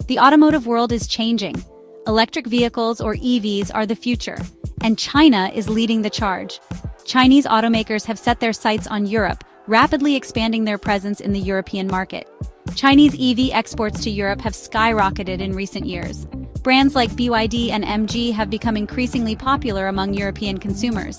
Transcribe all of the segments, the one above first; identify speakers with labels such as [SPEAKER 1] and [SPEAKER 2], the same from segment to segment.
[SPEAKER 1] The automotive world is changing. Electric vehicles, or EVs, are the future, and China is leading the charge. Chinese automakers have set their sights on Europe, rapidly expanding their presence in the European market. Chinese EV exports to Europe have skyrocketed in recent years. Brands like BYD and MG have become increasingly popular among European consumers.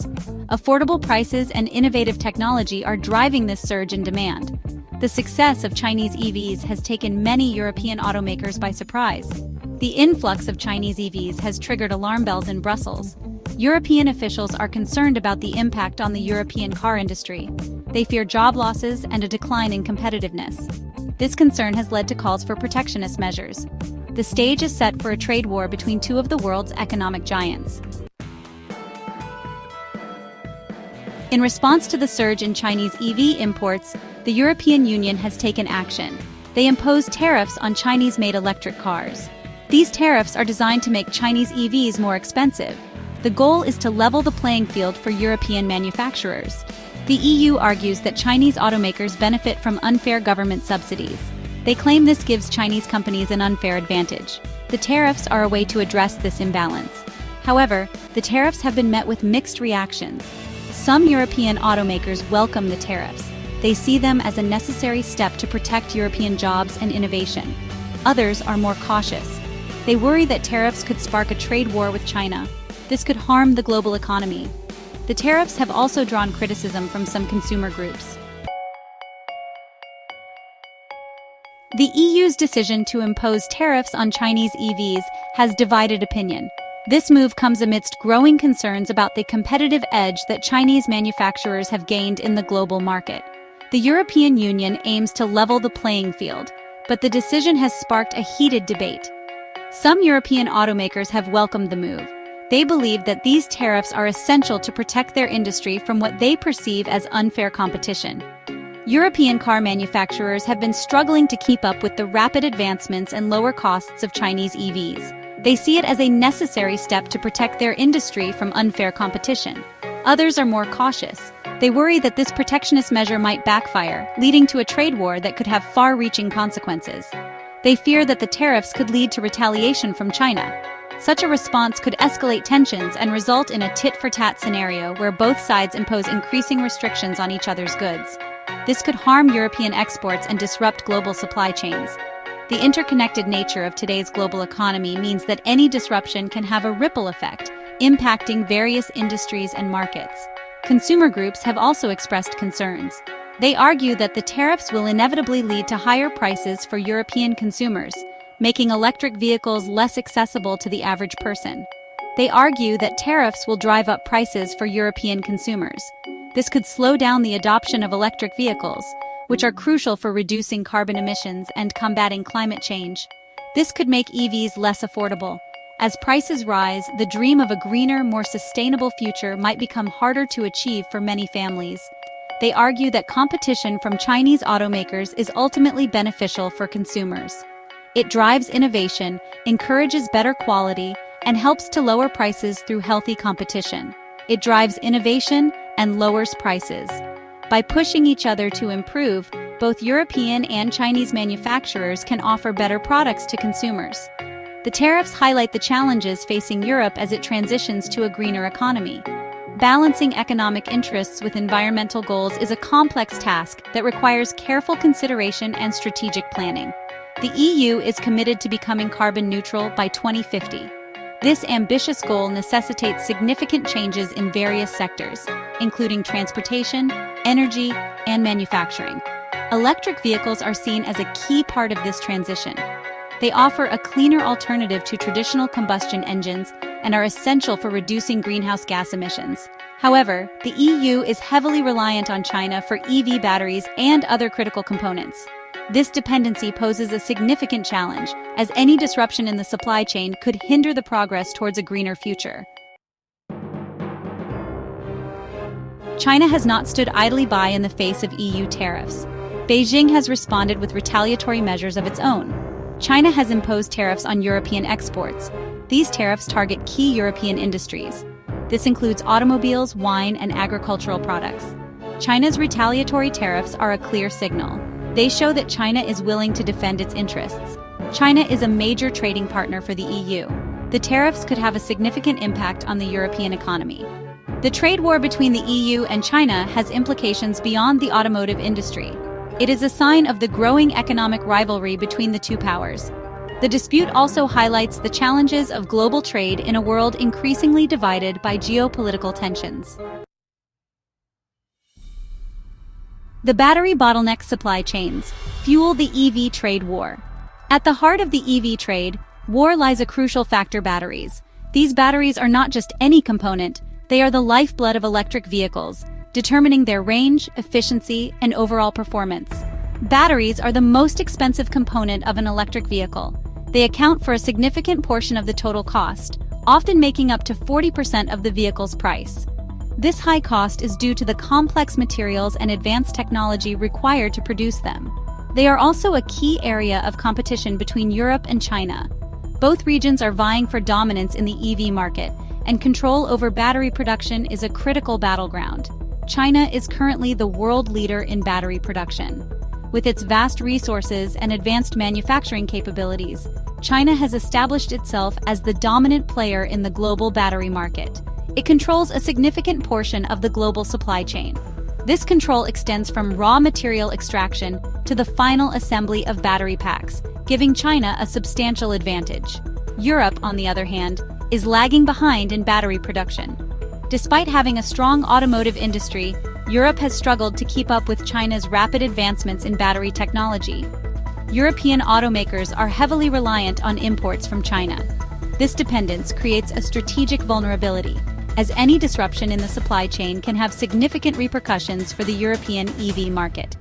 [SPEAKER 1] Affordable prices and innovative technology are driving this surge in demand. The success of Chinese EVs has taken many European automakers by surprise. The influx of Chinese EVs has triggered alarm bells in Brussels. European officials are concerned about the impact on the European car industry. They fear job losses and a decline in competitiveness. This concern has led to calls for protectionist measures. The stage is set for a trade war between two of the world's economic giants. In response to the surge in Chinese EV imports, the European Union has taken action. They imposed tariffs on Chinese-made electric cars. These tariffs are designed to make Chinese EVs more expensive. The goal is to level the playing field for European manufacturers. The EU argues that Chinese automakers benefit from unfair government subsidies. They claim this gives Chinese companies an unfair advantage. The tariffs are a way to address this imbalance. However, the tariffs have been met with mixed reactions. Some European automakers welcome the tariffs. They see them as a necessary step to protect European jobs and innovation. Others are more cautious. They worry that tariffs could spark a trade war with China. This could harm the global economy. The tariffs have also drawn criticism from some consumer groups. The EU's decision to impose tariffs on Chinese EVs has divided opinion. This move comes amidst growing concerns about the competitive edge that Chinese manufacturers have gained in the global market. The European Union aims to level the playing field, but the decision has sparked a heated debate. Some European automakers have welcomed the move. They believe that these tariffs are essential to protect their industry from what they perceive as unfair competition. European car manufacturers have been struggling to keep up with the rapid advancements and lower costs of Chinese EVs. They see it as a necessary step to protect their industry from unfair competition. Others are more cautious. They worry that this protectionist measure might backfire, leading to a trade war that could have far-reaching consequences. They fear that the tariffs could lead to retaliation from China. Such a response could escalate tensions and result in a tit-for-tat scenario where both sides impose increasing restrictions on each other's goods. This could harm European exports and disrupt global supply chains. The interconnected nature of today's global economy means that any disruption can have a ripple effect, impacting various industries and markets. Consumer groups have also expressed concerns. They argue that the tariffs will inevitably lead to higher prices for European consumers, making electric vehicles less accessible to the average person. They argue that tariffs will drive up prices for European consumers. This could slow down the adoption of electric vehicles, which are crucial for reducing carbon emissions and combating climate change. This could make EVs less affordable. As prices rise, the dream of a greener, more sustainable future might become harder to achieve for many families. They argue that competition from Chinese automakers is ultimately beneficial for consumers. It drives innovation, encourages better quality, and helps to lower prices through healthy competition. It drives innovation and lowers prices. By pushing each other to improve, both European and Chinese manufacturers can offer better products to consumers. The tariffs highlight the challenges facing Europe as it transitions to a greener economy. Balancing economic interests with environmental goals is a complex task that requires careful consideration and strategic planning. The EU is committed to becoming carbon neutral by 2050. This ambitious goal necessitates significant changes in various sectors, including transportation, energy, and manufacturing. Electric vehicles are seen as a key part of this transition. They offer a cleaner alternative to traditional combustion engines and are essential for reducing greenhouse gas emissions. However, the EU is heavily reliant on China for EV batteries and other critical components. This dependency poses a significant challenge, as any disruption in the supply chain could hinder the progress towards a greener future. China has not stood idly by in the face of EU tariffs. Beijing has responded with retaliatory measures of its own. China has imposed tariffs on European exports. These tariffs target key European industries. This includes automobiles, wine, and agricultural products. China's retaliatory tariffs are a clear signal. They show that China is willing to defend its interests. China is a major trading partner for the EU. The tariffs could have a significant impact on the European economy. The trade war between the EU and China has implications beyond the automotive industry. It is a sign of the growing economic rivalry between the two powers. The dispute also highlights the challenges of global trade in a world increasingly divided by geopolitical tensions. The battery bottleneck supply chains fuel the EV trade war. At the heart of the EV trade war lies a crucial factor: batteries. These batteries are not just any component, they are the lifeblood of electric vehicles, determining their range, efficiency, and overall performance. Batteries are the most expensive component of an electric vehicle. They account for a significant portion of the total cost, often making up to 40% of the vehicle's price. This high cost is due to the complex materials and advanced technology required to produce them. They are also a key area of competition between Europe and China. Both regions are vying for dominance in the EV market, and control over battery production is a critical battleground. China is currently the world leader in battery production. With its vast resources and advanced manufacturing capabilities, China has established itself as the dominant player in the global battery market. It controls a significant portion of the global supply chain. This control extends from raw material extraction to the final assembly of battery packs, giving China a substantial advantage. Europe, on the other hand, is lagging behind in battery production. Despite having a strong automotive industry, Europe has struggled to keep up with China's rapid advancements in battery technology. European automakers are heavily reliant on imports from China. This dependence creates a strategic vulnerability, as any disruption in the supply chain can have significant repercussions for the European EV market.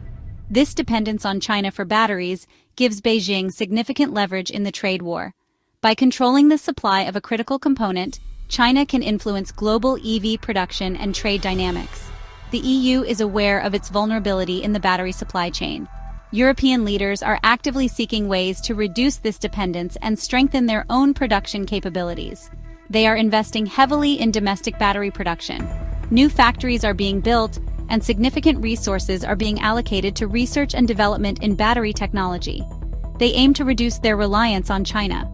[SPEAKER 1] This dependence on China for batteries gives Beijing significant leverage in the trade war. By controlling the supply of a critical component, China can influence global EV production and trade dynamics. The EU is aware of its vulnerability in the battery supply chain. European leaders are actively seeking ways to reduce this dependence and strengthen their own production capabilities. They are investing heavily in domestic battery production. New factories are being built, and significant resources are being allocated to research and development in battery technology. They aim to reduce their reliance on China.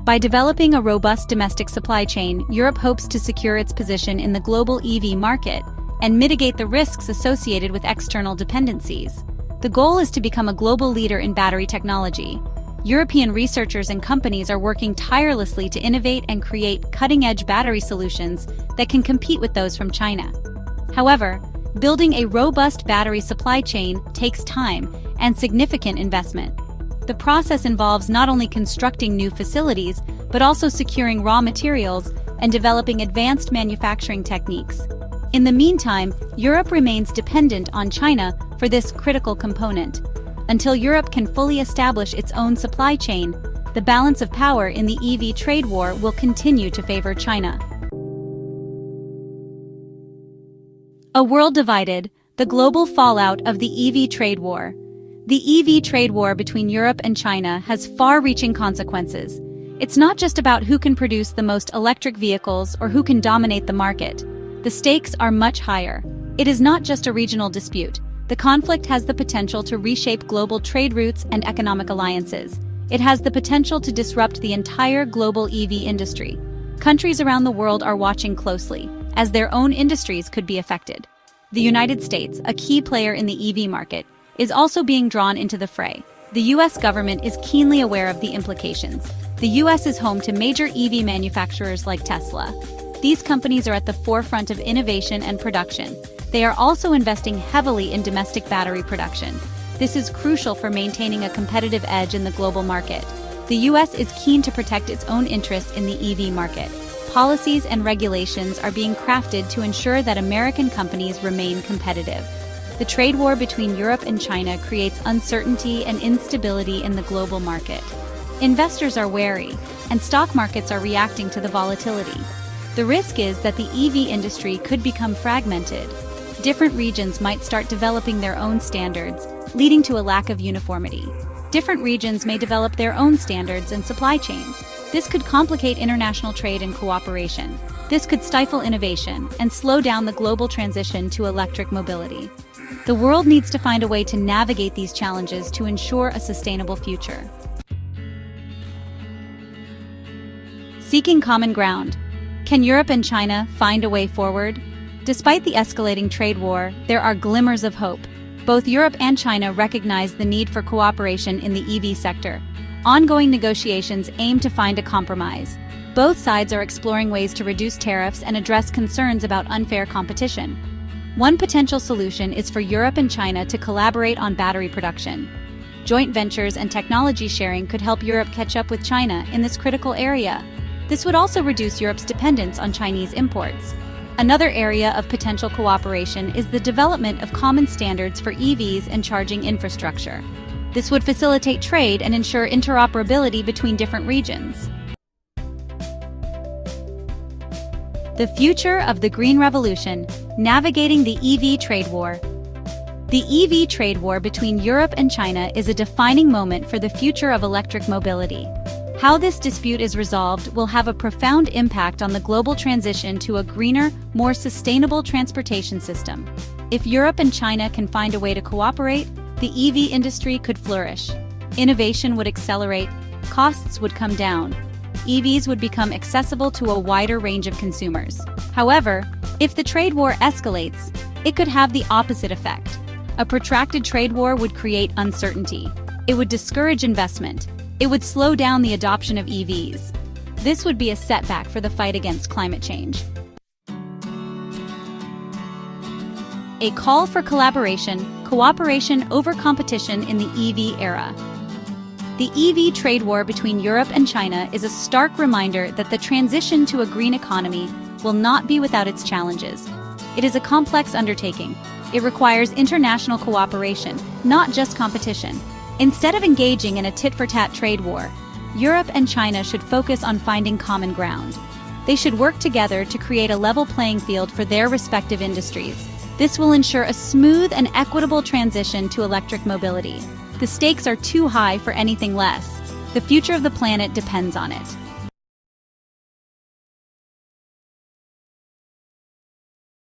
[SPEAKER 1] By developing a robust domestic supply chain, Europe hopes to secure its position in the global EV market and mitigate the risks associated with external dependencies. The goal is to become a global leader in battery technology. European researchers and companies are working tirelessly to innovate and create cutting-edge battery solutions that can compete with those from China. However, building a robust battery supply chain takes time and significant investment. The process involves not only constructing new facilities, but also securing raw materials and developing advanced manufacturing techniques. In the meantime, Europe remains dependent on China for this critical component. Until Europe can fully establish its own supply chain, the balance of power in the EV trade war will continue to favor China. A world divided, the global fallout of the EV trade war. The EV trade war between Europe and China has far-reaching consequences. It's not just about who can produce the most electric vehicles or who can dominate the market. The stakes are much higher. It is not just a regional dispute. The conflict has the potential to reshape global trade routes and economic alliances. It has the potential to disrupt the entire global EV industry. Countries around the world are watching closely, as their own industries could be affected. The United States, a key player in the EV market, is also being drawn into the fray. The U.S. government is keenly aware of the implications. The U.S. is home to major EV manufacturers like Tesla. These companies are at the forefront of innovation and production. They are also investing heavily in domestic battery production. This is crucial for maintaining a competitive edge in the global market. The U.S. is keen to protect its own interests in the EV market. Policies and regulations are being crafted to ensure that American companies remain competitive. The trade war between Europe and China creates uncertainty and instability in the global market. Investors are wary, and stock markets are reacting to the volatility. The risk is that the EV industry could become fragmented. Different regions might start developing their own standards, leading to a lack of uniformity. Different regions may develop their own standards and supply chains. This could complicate international trade and cooperation. This could stifle innovation and slow down the global transition to electric mobility. The world needs to find a way to navigate these challenges to ensure a sustainable future. Seeking common ground. Can Europe and China find a way forward? Despite the escalating trade war, there are glimmers of hope. Both Europe and China recognize the need for cooperation in the EV sector. Ongoing negotiations aim to find a compromise. Both sides are exploring ways to reduce tariffs and address concerns about unfair competition. One potential solution is for Europe and China to collaborate on battery production. Joint ventures and technology sharing could help Europe catch up with China in this critical area. This would also reduce Europe's dependence on Chinese imports. Another area of potential cooperation is the development of common standards for EVs and charging infrastructure. This would facilitate trade and ensure interoperability between different regions. The future of the Green Revolution, navigating the EV trade war. The EV trade war between Europe and China is a defining moment for the future of electric mobility. How this dispute is resolved will have a profound impact on the global transition to a greener, more sustainable transportation system. If Europe and China can find a way to cooperate, the EV industry could flourish. Innovation would accelerate, costs would come down. EVs would become accessible to a wider range of consumers. However, if the trade war escalates, it could have the opposite effect. A protracted trade war would create uncertainty. It would discourage investment. It would slow down the adoption of EVs. This would be a setback for the fight against climate change. A call for collaboration, cooperation over competition in the EV era. The EV trade war between Europe and China is a stark reminder that the transition to a green economy will not be without its challenges. It is a complex undertaking. It requires international cooperation, not just competition. Instead of engaging in a tit-for-tat trade war, Europe and China should focus on finding common ground. They should work together to create a level playing field for their respective industries. This will ensure a smooth and equitable transition to electric mobility. The stakes are too high for anything less. The future of the planet depends on it.